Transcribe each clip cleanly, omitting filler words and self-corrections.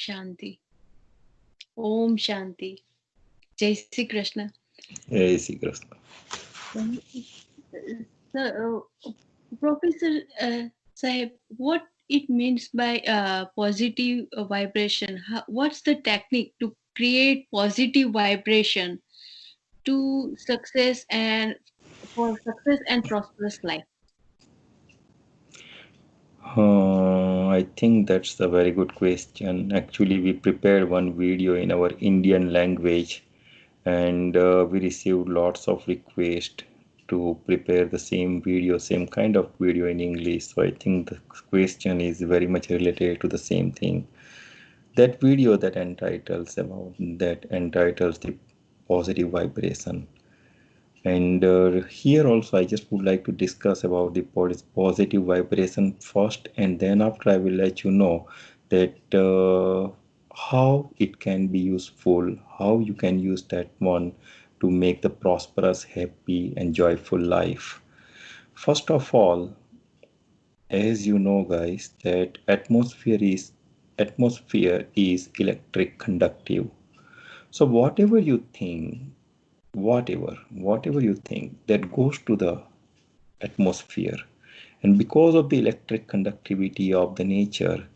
Shanti. Om Shanti. Jai Sri Krishna. Jai Sri Krishna. Um, So, Professor Sahib, what it means by positive vibration? What's the technique to create positive vibration to success and for success and prosperous life? I think that's a very good question. Actually, we prepared one video in our Indian language, and we received lots of requests to prepare the same video, same kind of video in English. So I think the question is very much related to the same thing. That video that entitles the positive vibration. And here also, I just would like to discuss about the positive vibration first, and then after I will let you know that how it can be useful, how you can use that one to make the prosperous, happy, and joyful life. First of all, as you know, guys, that atmosphere is electric conductive. So whatever you think that goes to the atmosphere, and because of the electric conductivity of the nature,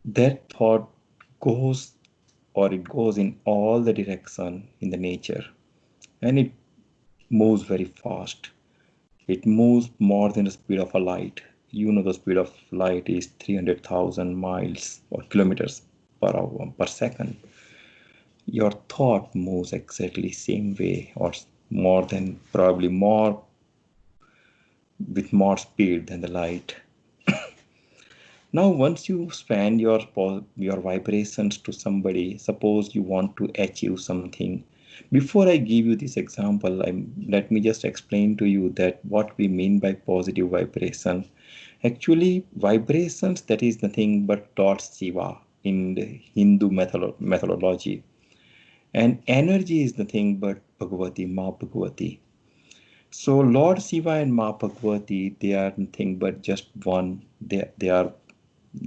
that thought goes it goes in all the direction in the nature, and it moves very fast. It moves more than the speed of a light. You know, the speed of light is 300,000 miles or kilometers per hour per second. Your thought moves exactly same way, or more than, probably more, with more speed than the light. Now, once you span your vibrations to somebody, suppose you want to achieve something. Before I give you this example, let me just explain to you that what we mean by positive vibration. Actually, vibrations, that is nothing but Lord Shiva in the Hindu methodology, and energy is nothing but Bhagavati, Ma Bhagavati. So Lord Shiva and Ma Bhagavati, they are nothing but just one. They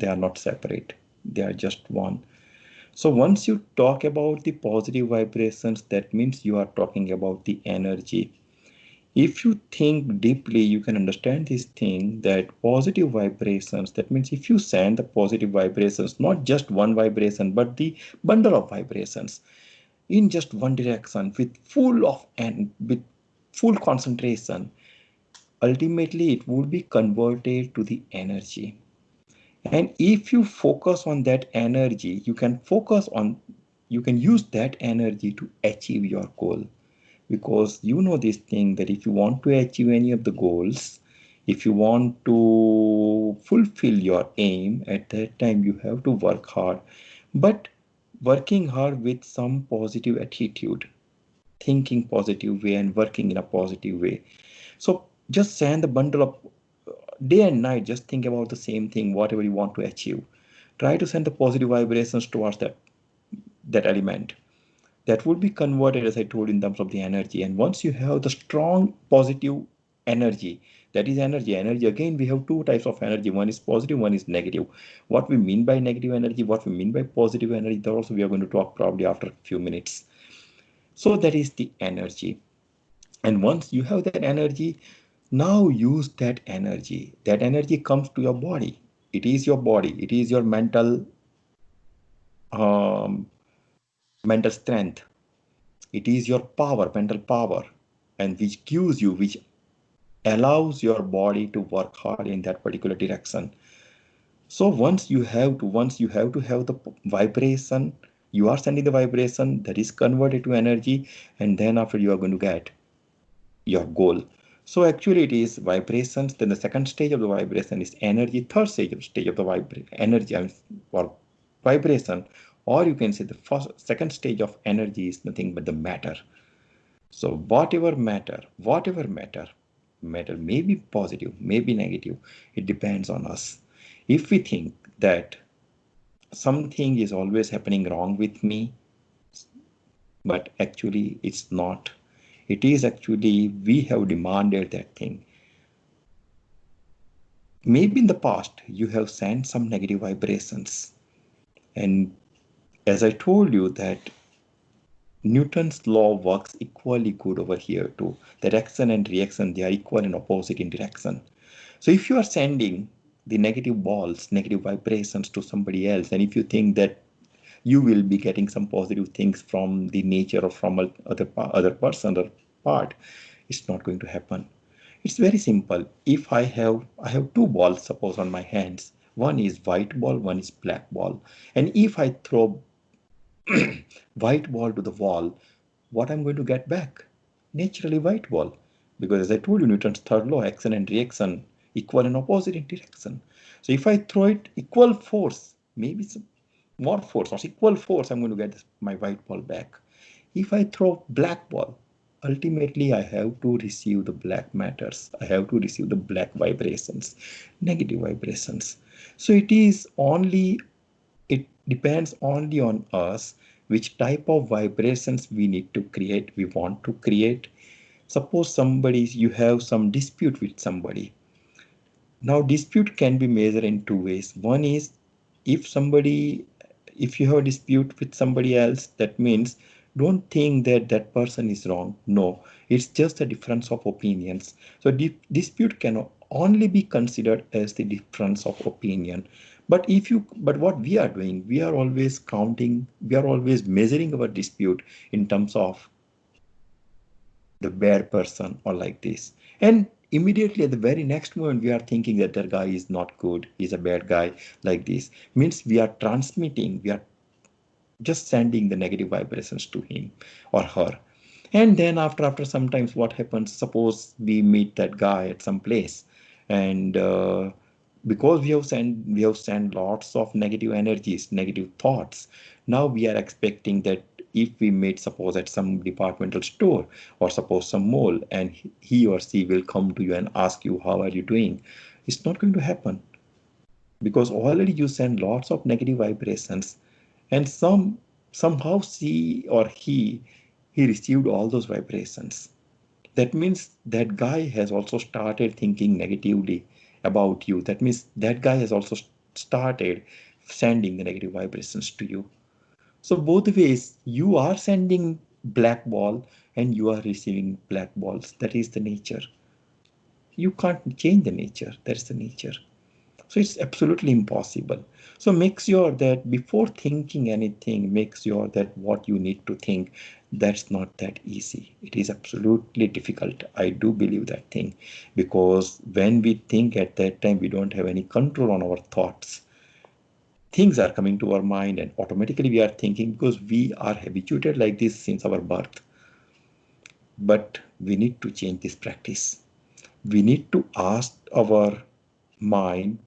are not separate. They are just one. So once you talk about the positive vibrations, that means you are talking about the energy. If you think deeply, you can understand this thing that positive vibrations, that means if you send the positive vibrations, not just one vibration, but the bundle of vibrations in just one direction with full concentration, ultimately it would be converted to the energy. And if you focus on that energy, you can use that energy to achieve your goal. Because you know this thing that if you want to achieve any of the goals, if you want to fulfill your aim, at that time you have to work hard. But working hard with some positive attitude, thinking positive way and working in a positive way. So just send the bundle of day and night, just think about the same thing, whatever you want to achieve. Try to send the positive vibrations towards that element. That would be converted, as I told, in terms of the energy. And once you have the strong positive energy, that is energy. Energy, again, we have two types of energy. One is positive, one is negative. What we mean by negative energy, what we mean by positive energy, that also we are going to talk probably after a few minutes. So that is the energy. And once you have that energy, now use that energy. That energy comes to your body. It is your body. It is your um, mental strength. It is your power, mental power, and which allows your body to work hard in that particular direction. So once you have to have the vibration, you are sending the vibration that is converted to energy, and then after you are going to get your goal. So actually it is vibrations. Then the second stage of the vibration is energy. Third stage of the energy or vibration, or you can say the second stage of energy is nothing but the matter. So matter may be positive, may be negative. It depends on us. If we think that something is always happening wrong with me, but actually it's not. It is actually we have demanded that thing. Maybe in the past you have sent some negative vibrations. And as I told you that Newton's law works equally good over here too. That action and reaction, they are equal and opposite in direction. So if you are sending the negative balls, negative vibrations to somebody else, and if you think that you will be getting some positive things from the nature or from other person or part, it's not going to happen. It's very simple. If I have two balls, suppose, on my hands, one is white ball, one is black ball, and if I throw white ball to the wall, what I'm going to get back? Naturally white ball. Because as I told you, Newton's third law, action and reaction, equal and opposite in direction. So if I throw it equal force, maybe some more force or equal force, I'm going to get my white ball back. If I throw black ball, ultimately I have to receive the black matters. I have to receive the black vibrations, negative vibrations. So it depends only on us which type of vibrations we want to create. Suppose you have some dispute with somebody. Now dispute can be measured in two ways. One is, if somebody if you have a dispute with somebody else, that means don't think that that person is wrong. No, it's just a difference of opinions. So dispute can only be considered as the difference of opinion. But what we are doing, we are always measuring our dispute in terms of the bad person or like this. And immediately at the very next moment, we are thinking that that guy is not good, he's a bad guy, like this. Means we are just sending the negative vibrations to him or her. And then after sometimes what happens, suppose we meet that guy at some place, and because we have sent lots of negative energies, negative thoughts. Now we are expecting that if we meet, suppose, at some departmental store or suppose some mall, and he or she will come to you and ask you how are you doing, it's not going to happen, because already you send lots of negative vibrations, and somehow she or he received all those vibrations. That means that guy has also started thinking negatively about you. That means that guy has also started sending the negative vibrations to you. So both ways, you are sending black ball and you are receiving black balls. That is the nature. You can't change the nature. That is the nature. So it's absolutely impossible. So make sure that before thinking anything, make sure that what you need to think, that's not that easy. It is absolutely difficult. I do believe that thing, because when we think at that time, we don't have any control on our thoughts. Things are coming to our mind and automatically we are thinking, because we are habituated like this since our birth. But we need to change this practice. We need to ask our mind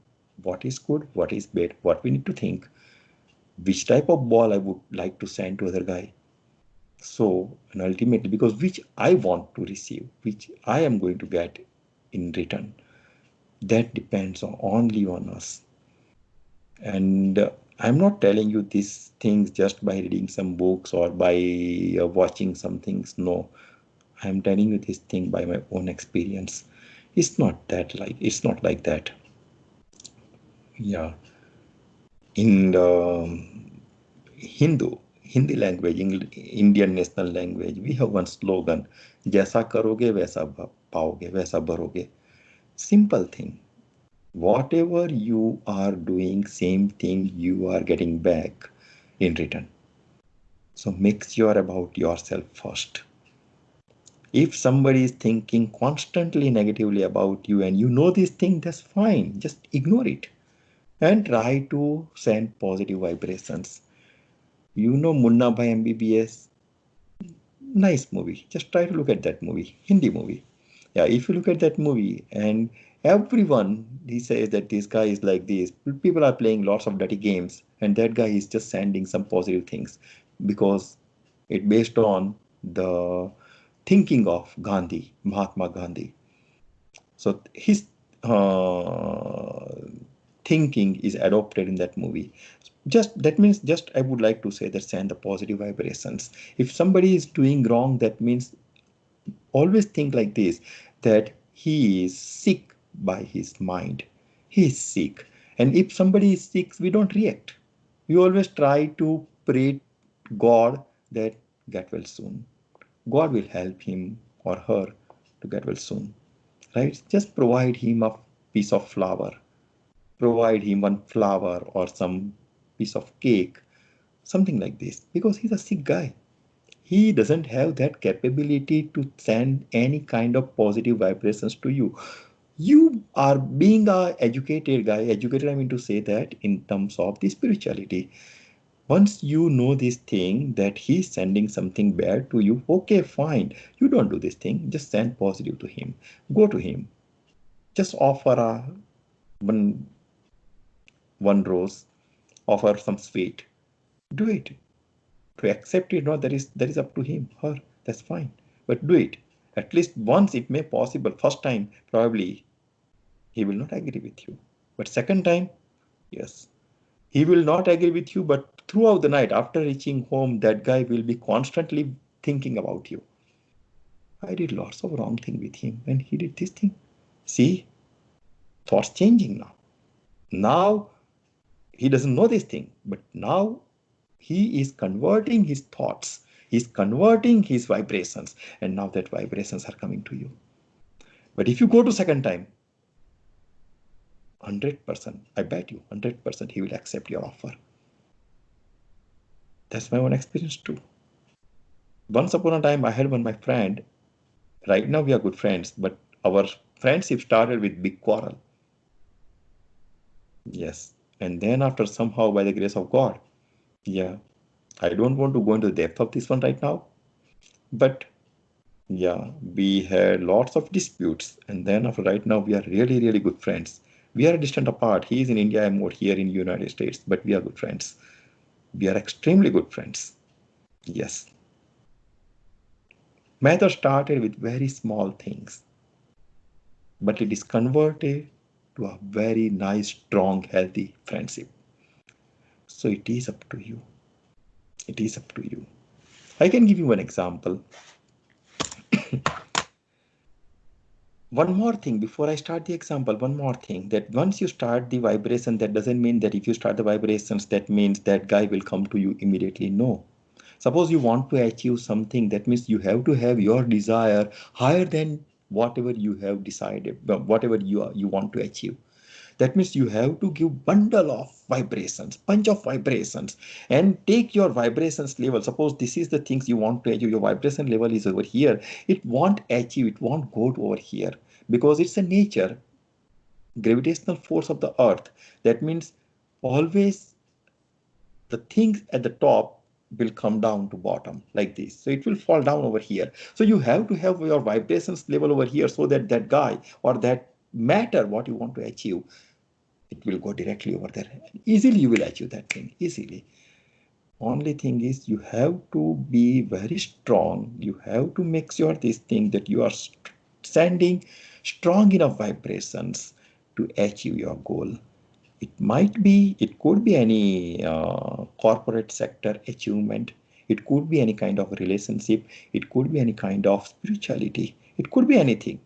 what is good, what is bad, what we need to think, which type of ball I would like to send to other guy. So, and ultimately, because which I want to receive, which I am going to get in return, that depends only on us. And I'm not telling you these things just by reading some books or by watching some things. No, I'm telling you this thing by my own experience. It's not like that. Yeah. In Hindu, Hindi language, Indian national language, we have one slogan, जैसा करोगे वैसा पाओगे, वैसा भरोगे. Simple thing. Whatever you are doing, same thing you are getting back in return. So make sure about yourself first. If somebody is thinking constantly negatively about you and you know this thing, that's fine. Just ignore it and try to send positive vibrations. You know Munna Bhai MBBS? Nice movie. Just try to look at that movie, Hindi movie. Yeah, if you look at that movie and everyone he says that this guy is like this, people are playing lots of dirty games, and that guy is just sending some positive things because it based on the thinking of Gandhi, Mahatma Gandhi. So his uh, thinking is adopted in that movie. Just that means, just I would like to say that send the positive vibrations. If somebody is doing wrong, that means always think like this, that he is sick by his mind. He is sick. And if somebody is sick, we don't react. We always try to pray God that get well soon. God will help him or her to get well soon. Right? Just provide him a piece of flour. Provide him one flower or some piece of cake, something like this, because he's a sick guy. He doesn't have that capability to send any kind of positive vibrations to you. You are being a educated guy. Educated, I mean to say that in terms of the spirituality. Once you know this thing that he's sending something bad to you, okay, fine. You don't do this thing. Just send positive to him. Go to him. Just offer a one one rose. Offer some sweet. Do it. To accept it, no, that is up to him, her. That's fine. But do it. At least once it may possible. First time, probably he will not agree with you. But second time, yes. He will not agree with you, but throughout the night, after reaching home, that guy will be constantly thinking about you. I did lots of wrong thing with him, and he did this thing. See, thoughts changing now. Now he doesn't know this thing, but now he is converting his thoughts. He's converting his vibrations, and now that vibrations are coming to you. But if you go to second time, 100%, I bet you 100% he will accept your offer. That's my own experience too. Once upon a time, I had one my friend. Right now we are good friends, but our friendship started with big quarrel. Yes. And then after somehow by the grace of God, yeah, I don't want to go into the depth of this one right now, but yeah, we had lots of disputes. And then after right now, we are really, really good friends. We are distant apart. He is in India, I'm more here in United States, but we are good friends. We are extremely good friends. Yes. Matter started with very small things, but it is converted to a very nice, strong, healthy friendship. So it is up to you. It is up to you. I can give you an example. One more thing before I start the example, one more thing that once you start the vibration, that doesn't mean that if you start the vibrations, that means that guy will come to you immediately. No. Suppose you want to achieve something, that means you have to have your desire higher than whatever you have decided, whatever you want to achieve. That means you have to give bundle of vibrations, bunch of vibrations, and take your vibrations level. Suppose this is the things you want to achieve, your vibration level is over here. It won't achieve, it won't go to over here, because it's a nature, gravitational force of the earth. That means always the things at the top will come down to bottom like this, so it will fall down over here. So you have to have your vibrations level over here, so that that guy or that matter what you want to achieve, it will go directly over there. Easily you will achieve that thing, easily. Only thing is you have to be very strong. You have to make sure this thing that you are sending strong enough vibrations to achieve your goal. It could be any corporate sector achievement. It could be any kind of relationship. It could be any kind of spirituality. It could be anything.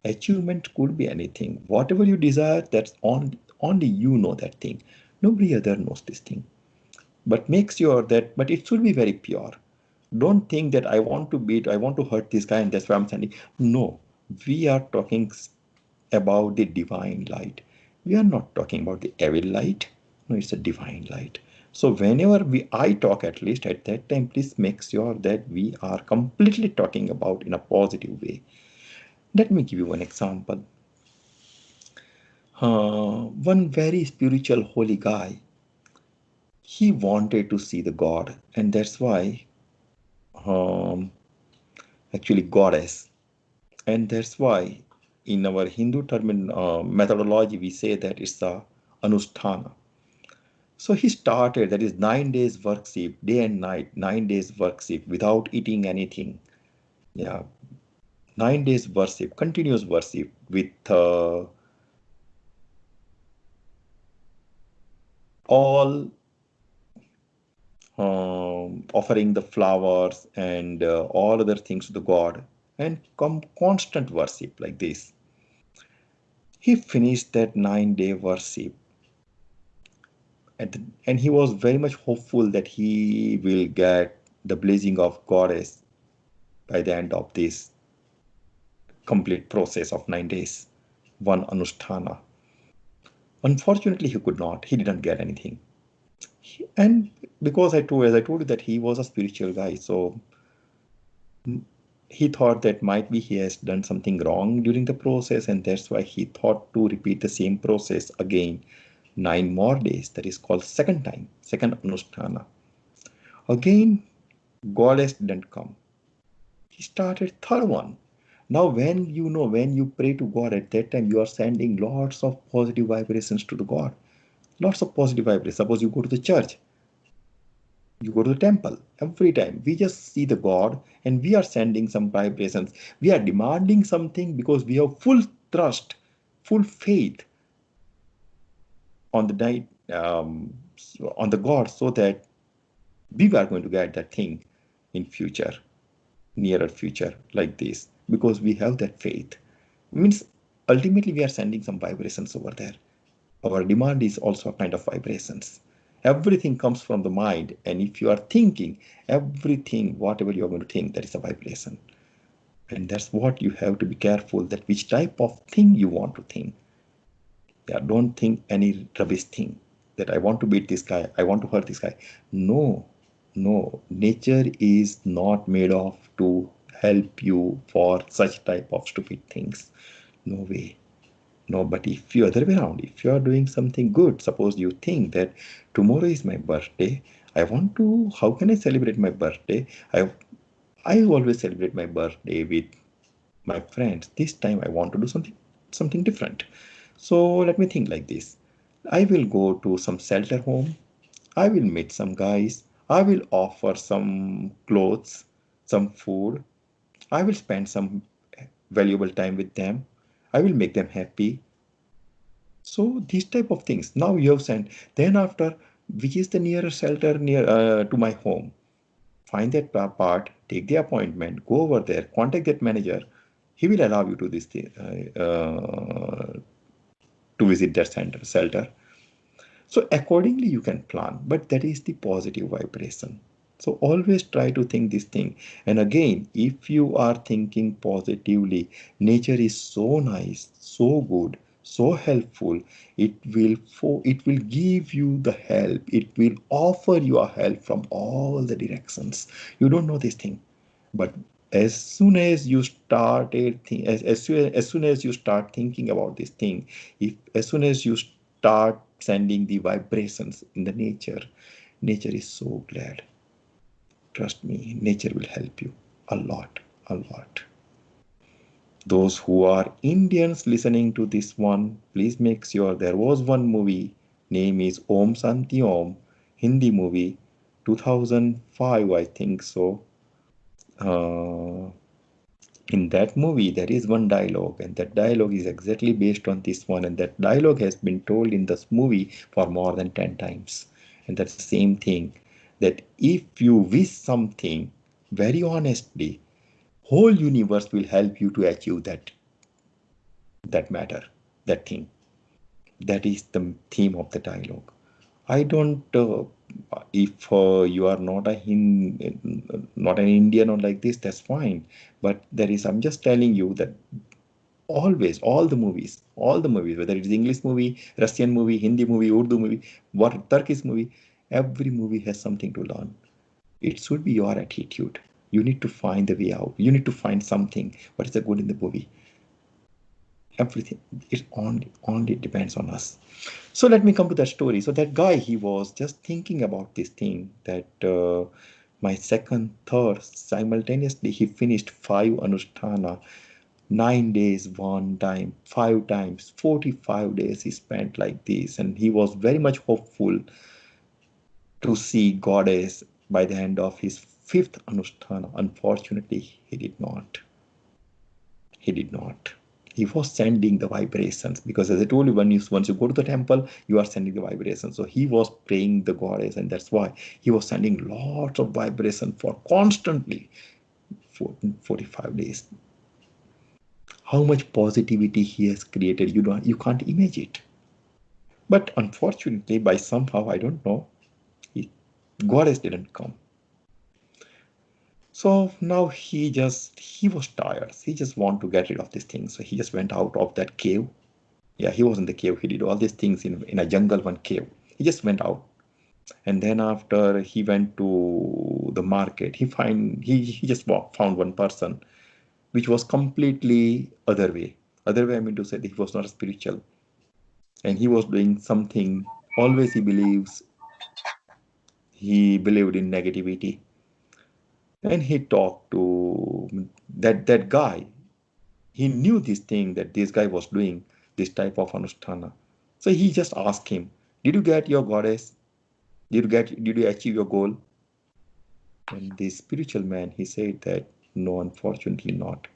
Achievement could be anything. Whatever you desire, that's only you know that thing. Nobody other knows this thing. But make sure that, but it should be very pure. Don't think that I want to hurt this guy and that's why I'm sending. No, we are talking about the divine light. We are not talking about the evil light. No, it's a divine light. So whenever I talk, at least at that time, please make sure that we are completely talking about in a positive way. Let me give you one example. One very spiritual holy guy, he wanted to see the God, and that's why, um, actually goddess, and that's why in our Hindu methodology we say that it's a anusthana. So he started, that is 9 days worship, day and night, 9 days worship without eating anything. Yeah, 9 days worship, continuous worship with all offering the flowers and all other things to the God, and constant worship like this. He finished that 9 day worship, And he was very much hopeful that he will get the blessing of goddess by the end of this complete process of 9 days, one anusthana. Unfortunately, he could not. He didn't get anything. And because as I told you that he was a spiritual guy, so he thought that might be he has done something wrong during the process, and that's why he thought to repeat the same process again 9 more days. That is called second time, second anusthana. Again, goddess didn't come. He started third one. Now, when you pray to God at that time, you are sending lots of positive vibrations to the God. Lots of positive vibrations. Suppose you go to the church, you go to the temple. Every time we just see the God and we are sending some vibrations. We are demanding something because we have full trust, full faith on the night, on the God, so that we are going to get that thing in future, nearer future, like this, because we have that faith. Means ultimately we are sending some vibrations over there. Our demand is also a kind of vibrations. Everything comes from the mind, and if you are thinking everything, whatever you are going to think, that is a vibration. And that's what you have to be careful, that which type of thing you want to think. Yeah, don't think any rubbish thing, that I want to beat this guy, I want to hurt this guy. No, no, nature is not made of to help you for such type of stupid things. No way. No, but if you other way around, if you are doing something good, suppose you think that tomorrow is my birthday, I want to, how can I celebrate my birthday? I always celebrate my birthday with my friends. This time I want to do something different. So let me think like this. I will go to some shelter home. I will meet some guys. I will offer some clothes, some food. I will spend some valuable time with them. I will make them happy. So these type of things. Now you have sent. Then after, which is the nearest shelter near to my home? Find that part. Take the appointment. Go over there. Contact that manager. He will allow you to this thing, to visit that shelter. So accordingly you can plan, but that is the positive vibration. So always try to think this thing. And again, if you are thinking positively, nature is so nice, so good, so helpful. It will give you the help. It will offer you a help from all the directions. You don't know this thing, but as soon as you started as soon as you start thinking about this thing, if as soon as you start sending the vibrations in the nature is so glad. Trust me, nature will help you a lot, a lot. Those who are Indians listening to this one, please make sure. There was one movie, name is Om Santi Om, Hindi movie, 2005, I think so. uh, in that movie there is one dialogue, and that dialogue is exactly based on this one, and that dialogue has been told in this movie for more than 10 times. And that's the same thing, that if you wish something very honestly, whole universe will help you to achieve that matter, that thing. That is the theme of the dialogue. I don't if you are not not an Indian or like this, that's fine. But there is, I'm just telling you that always all the movies, whether it's English movie, Russian movie, Hindi movie, Urdu movie, what Turkish movie, every movie has something to learn. It should be your attitude. You need to find the way out. You need to find something what is the good in the movie. Everything, it only depends on us. So let me come to that story. So that guy, he was just thinking about this thing, that my second third simultaneously he finished 5 anusthana, 9 days one time, 5 times, 45 days he spent like this, and he was very much hopeful to see goddess by the end of his fifth anusthana. Unfortunately, he did not. He was sending the vibrations, because as I told you, once you go to the temple, you are sending the vibrations. So he was praying the goddess, and that's why he was sending lots of vibration for constantly for 45 days. How much positivity he has created, you can't imagine it. But unfortunately, by somehow, I don't know, he, goddess didn't come. So now he was tired. He just want to get rid of this thing. So he just went out of that cave. Yeah, he was in the cave. He did all these things in a jungle, one cave. He just went out. And then after he went to the market, he just found one person which was completely other way. Other way, I mean to say that he was not spiritual. And he was doing something. Always he believed in negativity. And he talked to that guy. He knew this thing that this guy was doing, this type of anusthana. So he just asked him, did you get your goddess? Did you achieve your goal? And the spiritual man, he said that no, unfortunately not.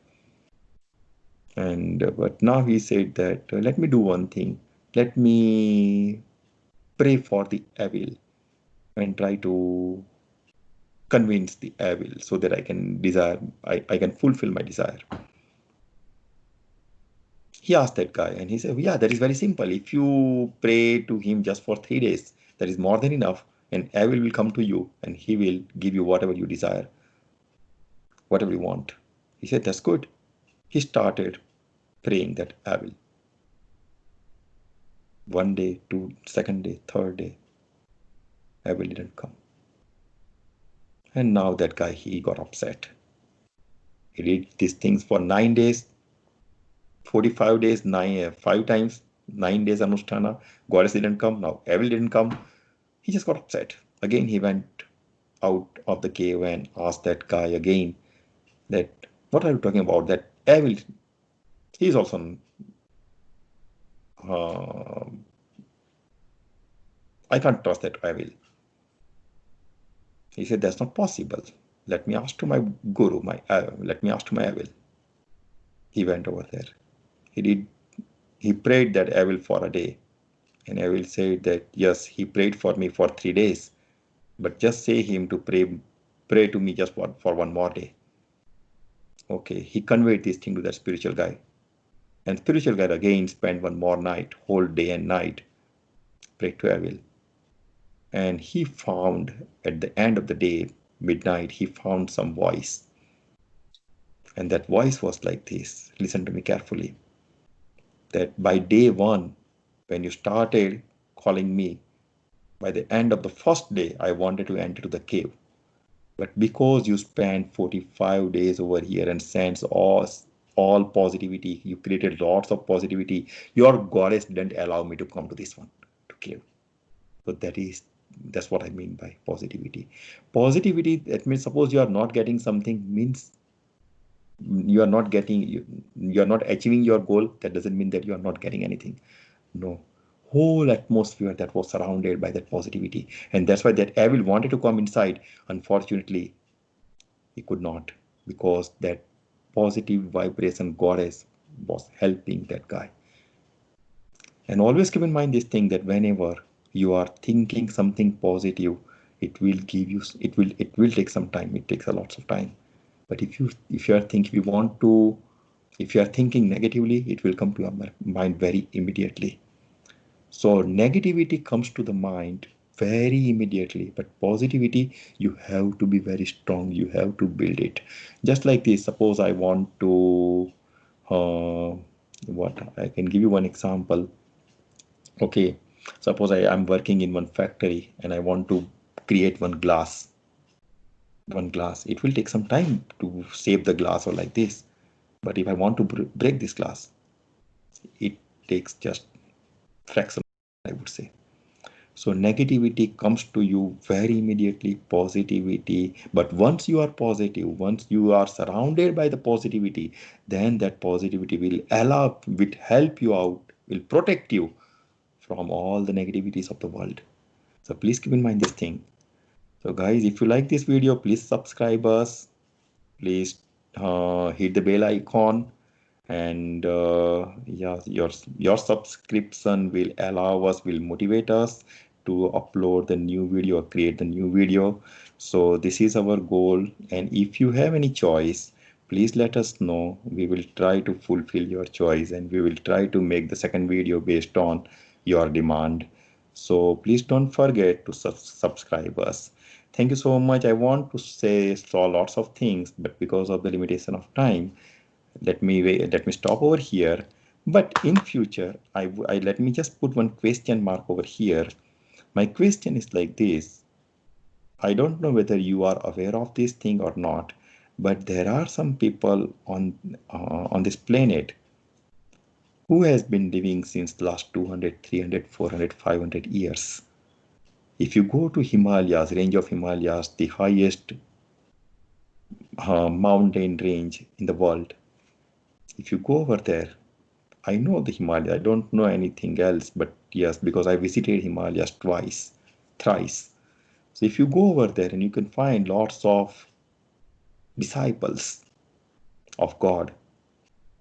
And but now he said that let me do one thing. Let me pray for the evil and try to convince the evil so that I can fulfill my desire. He asked that guy and he said, yeah, that is very simple. If you pray to him just for 3 days, that is more than enough. And evil will come to you and he will give you whatever you desire, whatever you want. He said, that's good. He started praying that evil. One day, two, second day, third day, evil didn't come. And now that guy, he got upset. He did these things for 9 days, 45 days, 5 times, 9 days Anushtana. Goddess didn't come. Now evil didn't come. He just got upset. Again, he went out of the cave and asked that guy again that, what are you talking about? That evil, he's also, uh, I can't trust that evil. He said, that's not possible. Let me ask to my guru, let me ask to my evil. He went over there. He prayed that evil for a day. And evil said that, yes, he prayed for me for 3 days, but just say him to pray to me just for one more day. Okay, he conveyed this thing to that spiritual guy. And spiritual guy again spent one more night, whole day and night, prayed to evil. And he found at the end of the day, midnight, he found some voice. And that voice was like this. Listen to me carefully. That by day one, when you started calling me, by the end of the first day, I wanted to enter the cave. But because you spent 45 days over here and sent all positivity, you created lots of positivity, your goddess didn't allow me to come to this one, to cave. So that's what I mean by positivity. Positivity, that means suppose you are not getting something, means you are not achieving your goal. That doesn't mean that you are not getting anything. No, whole atmosphere that was surrounded by that positivity, and that's why that evil wanted to come inside. Unfortunately, he could not, because that positive vibration goddess was helping that guy. And always keep in mind this thing, that whenever you are thinking something positive, it will take some time. It takes a lot of time. But if you are thinking negatively, it will come to your mind very immediately. So negativity comes to the mind very immediately, but positivity, you have to be very strong. You have to build it. Just like this, suppose I want to, what I can give you one example. Okay, suppose I am working in one factory and I want to create one glass. One glass. It will take some time to shape the glass or like this. But if I want to break this glass, it takes just fraction, I would say. So negativity comes to you very immediately, positivity. But once you are positive, once you are surrounded by the positivity, then that positivity will help you out, will protect you from all the negativities of the world. So please keep in mind this thing. So guys, if you like this video, please subscribe us. Please hit the bell icon, and yeah, your subscription will motivate us to upload the new video, create the new video. So this is our goal, and if you have any choice, please let us know. We will try to fulfill your choice, and we will try to make the second video based on your demand. So please don't forget to subscribe us. Thank you so much. I want to say so lots of things, but because of the limitation of time, let me stop over here. But in future, I let me just put one question mark over here. My question is like this. I don't know whether you are aware of this thing or not, but there are some people on this planet who has been living since the last 200, 300, 400, 500 years. If you go to Himalayas, range of Himalayas, the highest mountain range in the world, if you go over there, I know the Himalayas. I don't know anything else, but yes, because I visited Himalayas twice, thrice. So if you go over there and you can find lots of disciples of God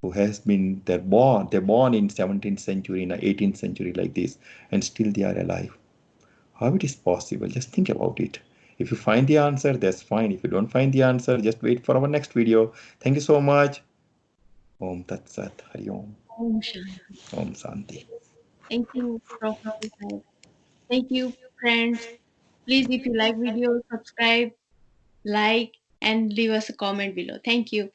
who has been they're born in 17th century, in 18th century like this, and still they are alive. How it is possible? Just think about it. If you find the answer, that's fine. If you don't find the answer, just wait for our next video. Thank you so much. Om Tat Sat. Hari Om. Om Shanti. Om Santi. Thank you, Professor Sai. Thank you, friends. Please, if you like video, subscribe, like, and leave us a comment below. Thank you.